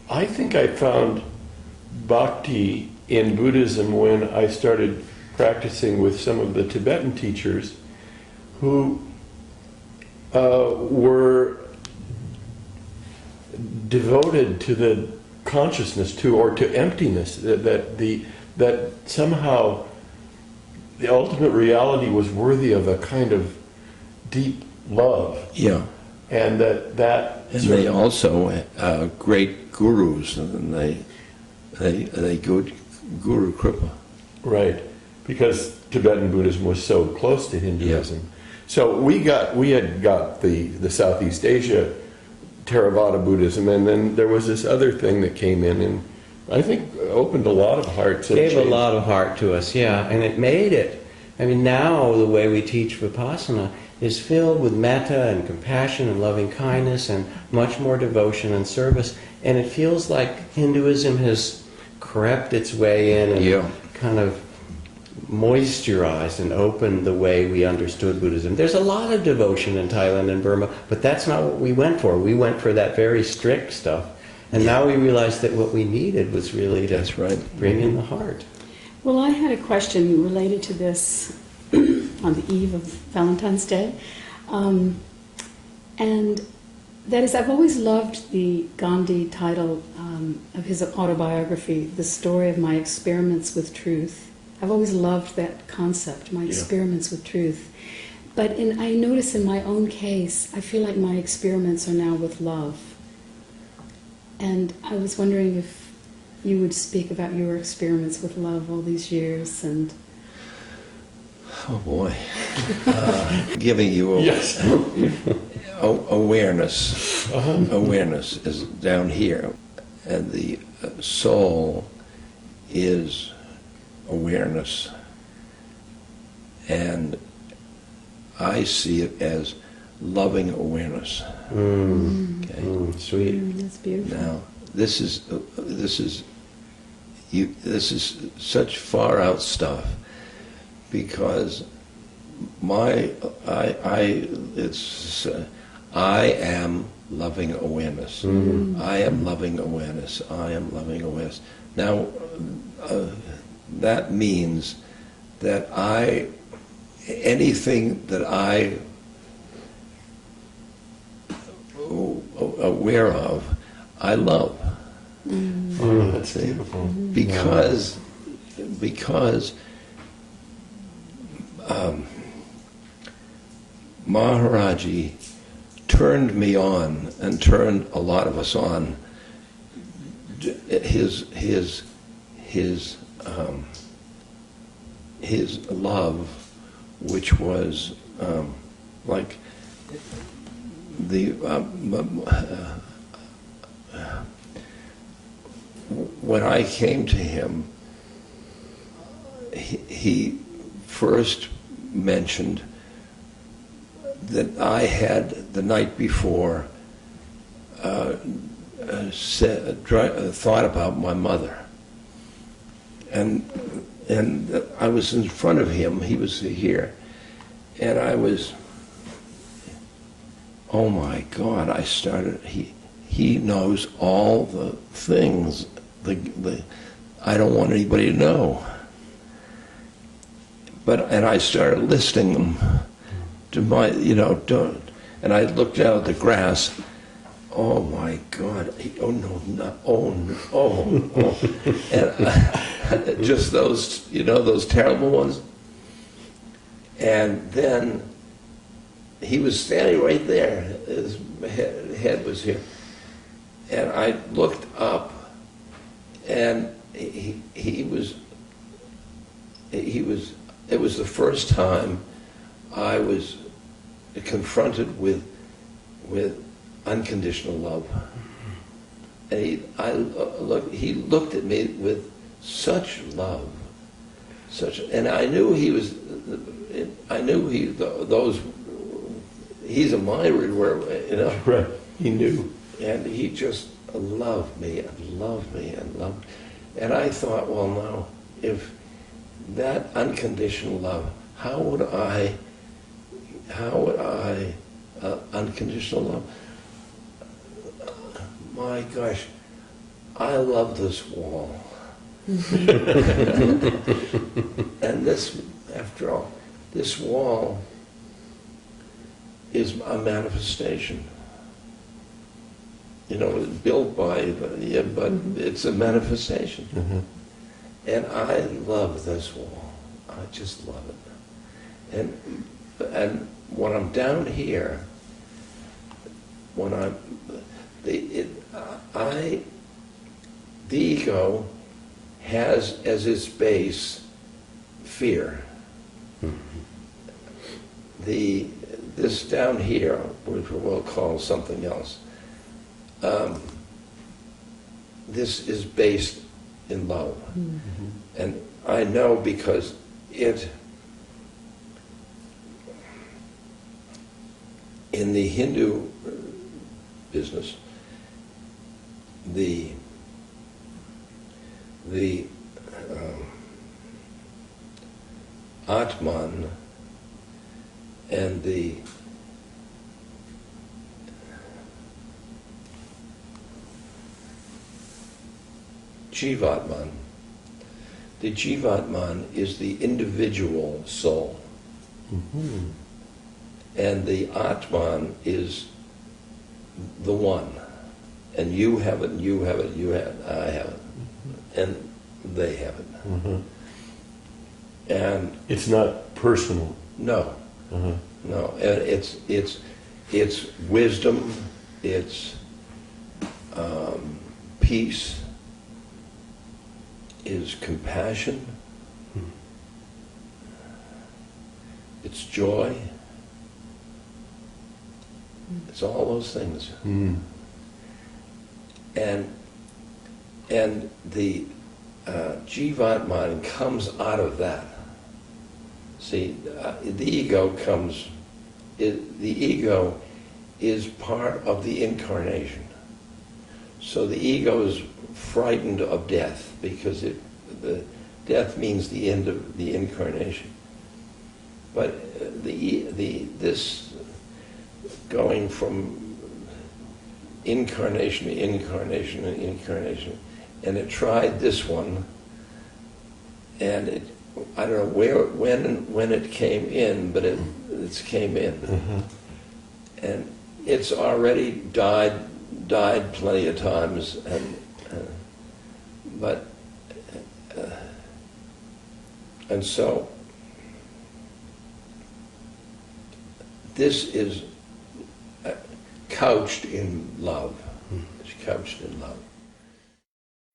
I think I found bhakti in Buddhism when I started practicing with some of the Tibetan teachers who were devoted to the consciousness, or to emptiness, that somehow the ultimate reality was worthy of a kind of deep love. Yeah. And that and they also great gurus, and they good Guru Kripa. Right, because Tibetan Buddhism was so close to Hinduism. Yeah. So we had got the Southeast Asia Theravada Buddhism, and then there was this other thing that came in and I think opened a lot of hearts. Gave a lot of heart to us, yeah, and it made it. I mean, now the way we teach Vipassana is filled with metta and compassion and loving kindness and much more devotion and service, and it feels like Hinduism has crept its way in and kind of moisturized and opened the way we understood Buddhism. There's a lot of devotion in Thailand and Burma, but that's not what we went for. We went for that very strict stuff. And now we realize that what we needed was really to bring in the heart. Well, I had a question related to this on the eve of Valentine's Day. And that is, I've always loved the Gandhi title of his autobiography, The Story of My Experiments with Truth. I've always loved that concept, my experiments with truth. But I notice in my own case, I feel like my experiments are now with love. And I was wondering if you would speak about your experiments with love all these years. And oh boy, giving you awareness. Awareness is down here, and the soul is awareness, and I see it as loving awareness. Okay, sweet. That's beautiful. Now, this is such far out stuff, because I am loving awareness. I am loving awareness. I am loving awareness. Now, that means that anything that I aware of, I love. Oh, that's beautiful. Because Maharaj-ji turned me on, and turned a lot of us on, his love, which was like the when I came to him, he first mentioned that I had the night before thought about my mother, and I was in front of him. He was here, and I was, oh my God! I started. He knows all the things. I don't want anybody to know. And I started listing them to my, and I looked out at the grass. Oh my God! Oh no! No, oh no! Oh! And just those, those terrible ones. And then he was standing right there. His head was here, and I looked up, and he was. It was the first time I was confronted with unconditional love, and he looked at me with such love, and I knew he's a mind, Right. He knew, and he just loved me and loved me and loved, and I thought, well, now if that unconditional love, how would I unconditional love? My gosh, I love this wall. And this, after all, this wall is a manifestation. You know, it's built by, but it's a manifestation. Mm-hmm. And I love this wall. I just love it. And when I'm down here, when I'm, the ego has as its base fear. This down here, which we'll call something else, this is based in love. Mm-hmm. And I know because in the Hindu business, the Atman and the Jivatman. The Jivatman is the individual soul. Mm-hmm. And the Atman is the one. And you have it, you have it, you have it, I have it. And they have it. Mm-hmm. And It's not personal. no, Uh-huh. no. And it's wisdom, it's peace, is compassion, it's joy. It's all those things. Mm. And the Jivatman comes out of that. See, the ego comes. The ego is part of the incarnation. So the ego is frightened of death because the death means the end of the incarnation. But this going from incarnation to incarnation and incarnation, and it tried this one, and it, I don't know when it came in, but it's came in, Uh-huh. and it's already died plenty of times, and so this is couched in love. It's couched in love.